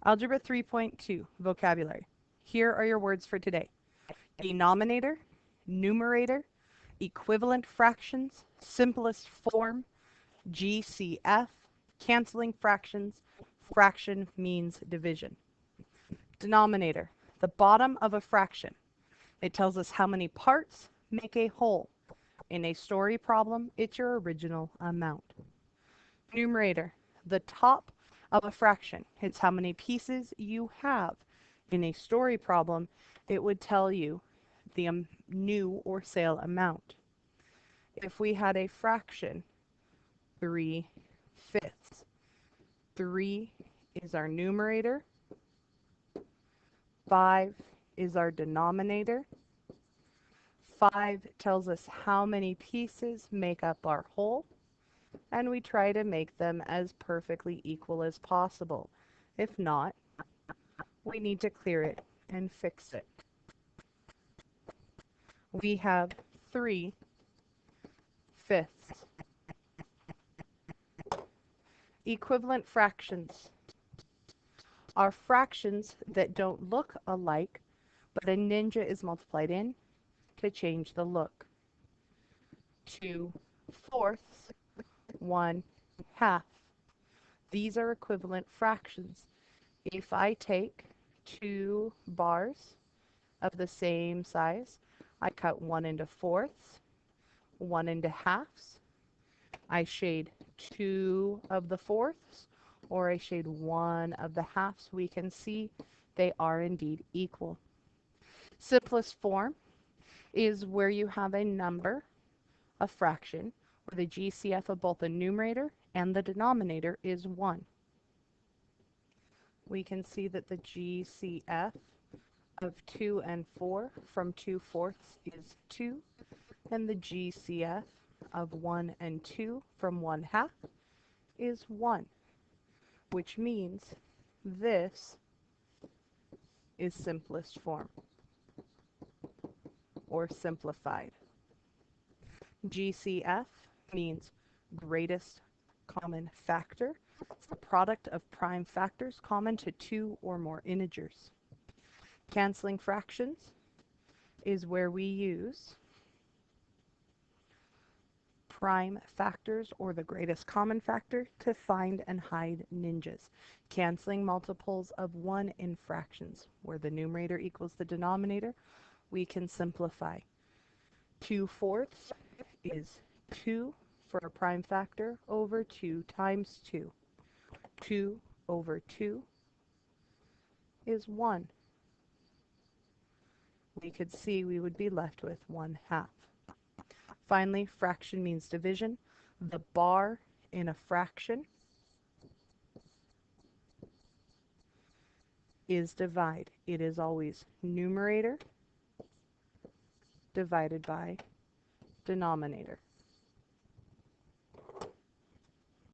Algebra 3.2, vocabulary. Here are your words for today. Denominator, numerator, equivalent fractions, simplest form, GCF, canceling fractions, fraction means division. Denominator, the bottom of a fraction. It tells us how many parts make a whole. In a story problem, it's your original amount. Numerator, the top of a fraction. It's how many pieces you have. In a story problem, it would tell you the new or sale amount. If we had a fraction, 3/5. 3 is our numerator. 5 is our denominator. 5 tells us how many pieces make up our whole, and we try to make them as perfectly equal as possible. If not, we need to clear it and fix it. We have 3/5. Equivalent fractions are fractions that don't look alike, but a ninja is multiplied in to change the look. 2/4, 1/2. These are equivalent fractions. If I take 2 bars of the same size, I cut one into fourths, one into halves. I shade 2 of the fourths, or I shade 1 of the halves. We can see they are indeed equal. Simplest form is where you have a number, a fraction, where the GCF of both the numerator and the denominator is 1. We can see that the GCF of 2 and 4 from 2/4 is 2, and the GCF of 1 and 2 from 1/2 is 1, which means this is simplest form, or simplified. GCF means greatest common factor. It's the product of prime factors common to 2 or more integers. Canceling fractions is where we use prime factors or the greatest common factor to find and hide ninjas. Canceling multiples of 1 in fractions, where the numerator equals the denominator, we can simplify. 2/4 is 2 for a prime factor over 2 times 2. 2 over 2 is 1. We could see we would be left with 1/2. Finally, fraction means division. The bar in a fraction is divide. It is always numerator divided by denominator.